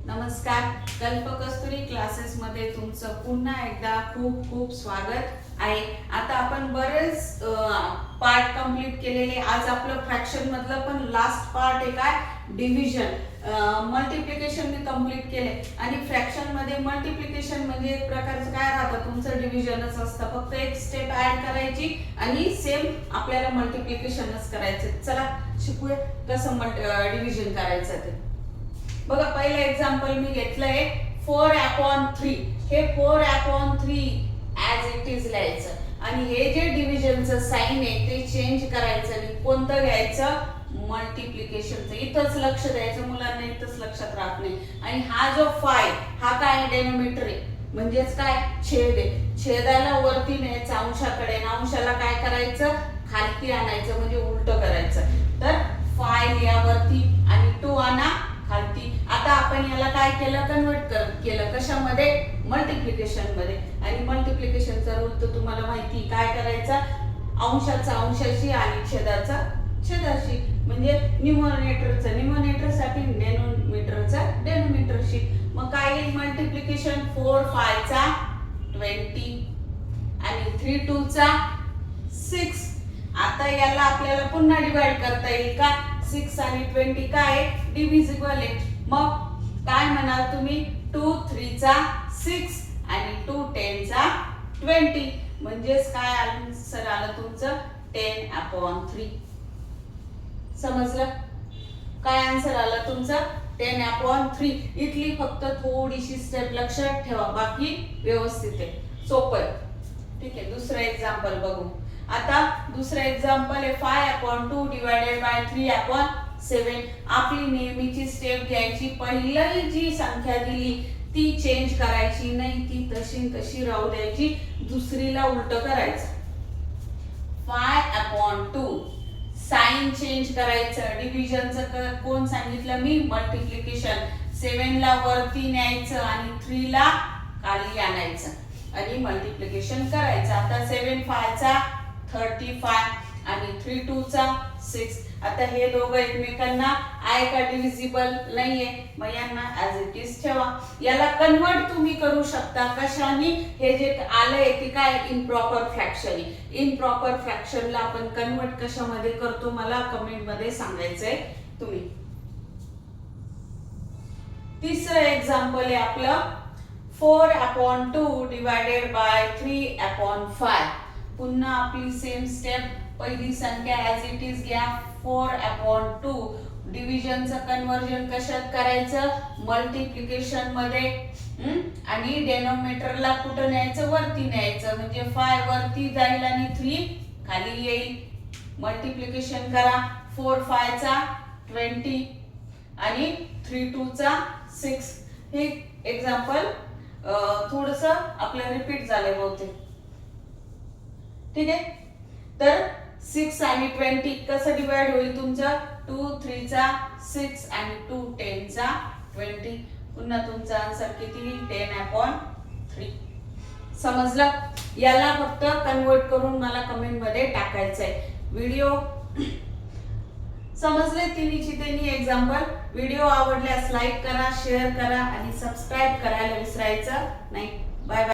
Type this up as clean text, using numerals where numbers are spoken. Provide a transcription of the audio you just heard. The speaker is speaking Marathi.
नमस्कार. कल्पकस्तुरी क्लासेस मध्ये तुमचं पुन्हा एकदा खूप खूप स्वागत आहे. आता आपण बरेच पार्ट कंप्लीट केलेले. आज आपलं फ्रॅक्शन मधलं पण लास्ट पार्ट आहे काय, डिव्हिजन. मल्टिप्लिकेशन मी कंप्लीट केले आणि फ्रॅक्शन मध्ये मल्टिप्लिकेशन म्हणजे एक प्रकारचं काय राहतं, तुमचं डिव्हिजनच असतं. फक्त एक स्टेप ऍड करायची आणि सेम आपल्याला मल्टिप्लिकेशनच करायचं. चला शिकूया कसं डिव्हिजन करायचं ते. बघा, पहिलं एक्झाम्पल मी घेतलंय 4/3. हे 4/3 ऍज इट इज लिहायचं आणि हे जे डिव्हिजनचं साइन आहे ते चेंज करायचं आणि कोणतं घ्यायचं, मल्टिप्लिकेशनचं. इथंच लक्ष द्यायचं, मुलांना इथंच लक्षात राहत नाही. आणि हा जो 5 हा काय, डेनोमिनेटर आहे, म्हणजेच काय, छेद आहे. छेदाला वरती न्यायचं अंशाकडे, अंशाला काय करायचं, खालती आणायचं, म्हणजे उलट करायचं. तर 5 यावरती आणि 2 आणा खालती. आता आपण याला काय केलं, कन्वर्ट केलं कशामध्ये, मल्टिप्लिकेशन मध्ये. आणि मल्टिप्लिकेशनचा रूल तर तुम्हाला माहिती, काय करायचा, अंशाचा अंशाशी आणि छेदाचा छेदाशी. म्हणजे न्यूमरेटरचं न्यूमरेटरसाठी, डेनोमिनेटरचं डेनोमिनेटरशी. मग काय येईल मल्टिप्लिकेशन, 4/5 20 आणि 3/2 6. आता याला आपल्याला पुन्हा डिवाइड करता येईल का, 6 आणि 20 काय डिव्हिजिबल आहे. मग काय म्हणाल तुम्ही, 2/3 6 आणि 2/10 20. म्हणजेच काय आन्सर आलं तुमचं, 10/3. समजलं, काय आन्सर आलं तुमचं, 10/3. इथली फक्त थोडीशी स्टेप लक्षात ठेवा, बाकी व्यवस्थित आहे, सोपं आहे. ठीक आहे, दुसरं एक्झाम्पल बघू. आता दुसरं एक्झाम्पल आहे 5/2 डिवायडेड बाय 3/7. आपली नेहमीची स्टेप घ्यायची, पहिली जी संख्या दिली ती चेंज करायची नाही, ती तशी तशी राहू द्यायची, दुसरीला उलट करायचं. 5/2 साइन चेंज करायचं. डिव्हिजनचं कोण सांगितलं मी, मल्टिप्लिकेशन. 7 ला वरती न्यायचं आणि 3 ला खाली आणायचं आणि मल्टिप्लिकेशन करायचं. आता 7/5 35 आणि 3/2 6. आता हे दोघं एकमेकांना आहे का, डिव्हिजिबल नाहीये, मग यांना ऍज इट इज ठेवा. याला कन्वर्ट तुम्ही करू शकता कशाने, हे जे आलंय ते काय, इम्प्रॉपर फ्रॅक्शन. इम्प्रॉपर फ्रॅक्शनला आपण कन्वर्ट कशामध्ये करतो, मला कमेंट मध्ये सांगायचंय तुम्ही. तिसरं एक्झाम्पल आहे आपलं 4/2 डिवायडेड बाय 3/5. पुन्हा आपली सेम स्टेप, पहिली संख्या ऍज इट इज घ्या, 4/2. डिव्हिजनचं कन्वर्जन कशात करायचं, मल्टिप्लिकेशन मध्ये. आणि डेनोमिनेटरला कुठं न्यायचं, वरती न्यायचं. म्हणजे 5 वरती जाईल आणि 3 खाली येईल. मल्टिप्लिकेशन करा, 4/5 20 आणि 3/2 6. हे एक्झाम्पल थोडस आपलं रिपीट झालंय बहुतेक. ठीक आहे, तर 6 आणि 20 कसं डिवाइड होईल तुमचं, 2/3 6 आणि 2/10 20. पुन्हा तुमचा आन्सर किती, 10/3. समजलं, याला फक्त कन्वर्ट करून मला कमेंट मध्ये टाकायचंय. व्हिडिओ समजले तिन्ही एक्झाम्पल. व्हिडिओ आवडल्यास लाईक करा, शेअर करा आणि सबस्क्राईब करायला विसरायचं नाही. Bye bye.